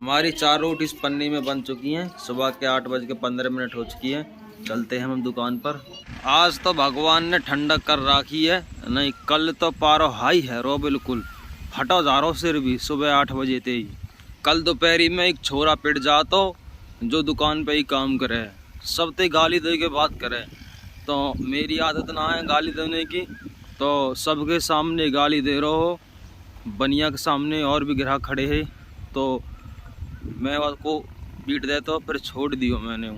हमारी 4 रोटी इस पन्नी में बन चुकी हैं। सुबह के 8:15 हो चुकी हैं। चलते हैं हम दुकान पर। आज तो भगवान ने ठंडक कर रखी है, नहीं कल तो पारो हाई है रो बिल्कुल फटा जा रहा सिर भी सुबह 8 बजे थे ही। कल दोपहरी में एक छोरा पिट जातो जो दुकान पे ही काम करे, सब ते गाली दे के बात करे। तो मेरी आदत ना है गाली देने की, तो सबके सामने गाली दे रहा हो। बनिया के सामने और भी ग्राहक खड़े हैं तो मैं उसको पीट देता फिर छोड़ दियो मैंने।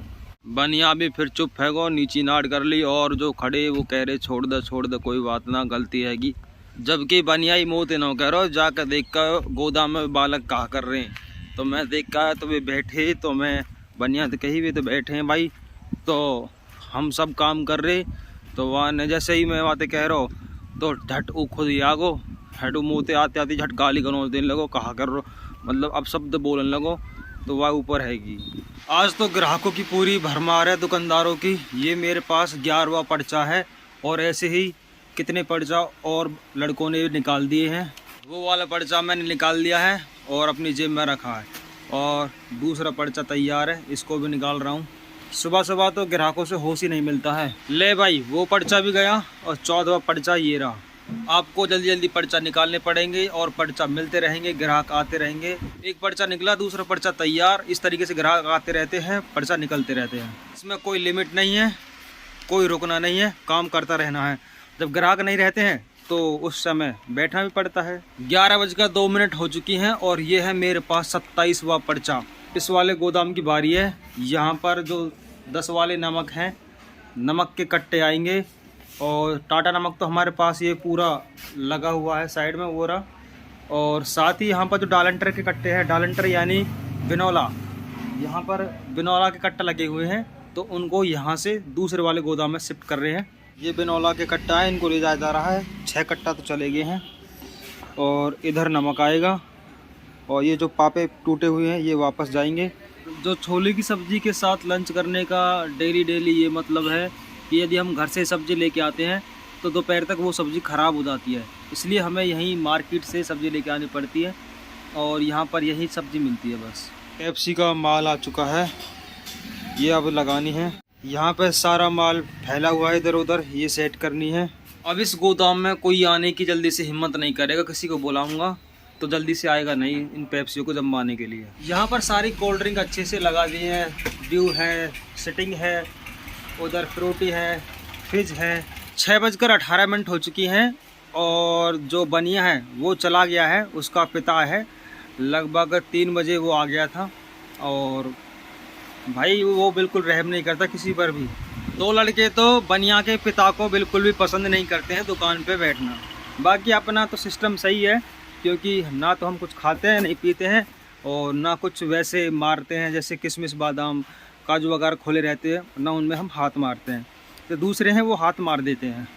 बनिया भी फिर चुप है गो, नीची नाट कर ली और जो खड़े वो कह रहे छोड़ दे कोई बात ना, गलती हैगी। जबकि बनिया ही मोते न कह रहा जाकर देख कर गोदाम में बालक कहा कर रहे हैं। तो मैं देख कर तो वे बैठे, तो मैं बनिया तो कही वे तो बैठे हैं भाई, तो हम सब काम कर रहे। तो वहाँ ने जैसे ही मैं बातें कह रहा हूँ तो झट वो खुद ही आगो हेडू मोते आते आते झट गाली गलौज देने लगो, कहा कर रो मतलब अब शब्द बोलने लगो। तो वह ऊपर हैगी। आज तो ग्राहकों की पूरी भरमार है दुकानदारों की। ये मेरे पास 11वां पर्चा है और ऐसे ही कितने पर्चा और लड़कों ने निकाल दिए हैं। वो वाला पर्चा मैंने निकाल दिया है और अपनी जेब में रखा है, और दूसरा पर्चा तैयार है, इसको भी निकाल रहा हूँ। सुबह सुबह तो ग्राहकों से होश ही नहीं मिलता है। ले भाई वो पर्चा भी गया और 14वां पर्चा ये रहा। आपको जल्दी जल्दी पर्चा निकालने पड़ेंगे और पर्चा मिलते रहेंगे, ग्राहक आते रहेंगे। एक पर्चा निकला दूसरा पर्चा तैयार, इस तरीके से ग्राहक आते रहते हैं, पर्चा निकलते रहते हैं। इसमें कोई लिमिट नहीं है, कोई रुकना नहीं है, काम करता रहना है। जब ग्राहक नहीं रहते हैं तो उस समय बैठना भी पड़ता है। 11:02 हो चुकी हैं और ये है मेरे पास 27वां पर्चा। इस वाले गोदाम की बारी है। यहाँ पर जो 10 वाले नमक हैं, नमक के कट्टे आएंगे और टाटा नमक तो हमारे पास ये पूरा लगा हुआ है साइड में वो रहा। और साथ ही यहाँ पर जो डालंटर के कट्टे हैं, डालंटर यानी बिनौला, यहाँ पर बिनौला के कट्टे लगे हुए हैं, तो उनको यहाँ से दूसरे वाले गोदाम में शिफ्ट कर रहे हैं। ये बिनौला के कट्टा है, इनको ले जाया जा रहा है। 6 कट्टा तो चले गए हैं और इधर नमक आएगा और ये जो पापे टूटे हुए हैं ये वापस जाएंगे। जो छोले की सब्ज़ी के साथ लंच करने का डेली ये मतलब है कि यदि हम घर से सब्ज़ी लेके आते हैं तो दोपहर तक वो सब्ज़ी ख़राब हो जाती है, इसलिए हमें यहीं मार्केट से सब्ज़ी लेके आनी पड़ती है और यहाँ पर यही सब्ज़ी मिलती है बस। पेप्सी का माल आ चुका है, ये अब लगानी है। यहाँ पे सारा माल फैला हुआ है इधर उधर, ये सेट करनी है। अब इस गोदाम में कोई आने की जल्दी से हिम्मत नहीं करेगा, किसी को बुलाऊंगा तो जल्दी से आएगा नहीं इन पेप्सियों को जमाने के लिए। यहाँ पर सारी कोल्ड ड्रिंक अच्छे से लगा दी हैं, ड्यू है, सिटिंग है, उधर फ्रूटी है, फ्रिज है। 6:18 हो चुकी हैं और जो बनिया है वो चला गया है, उसका पिता है, लगभग 3 बजे वो आ गया था। और भाई वो बिल्कुल रहम नहीं करता किसी पर भी। 2 लड़के तो बनिया के पिता को बिल्कुल भी पसंद नहीं करते हैं दुकान पे बैठना। बाकी अपना तो सिस्टम सही है, क्योंकि ना तो हम कुछ खाते हैं नहीं पीते हैं और ना कुछ वैसे मारते हैं जैसे किशमिश बादाम काजू वगैरह खोले रहते हैं, ना उनमें हम हाथ मारते हैं। तो दूसरे हैं वो हाथ मार देते हैं।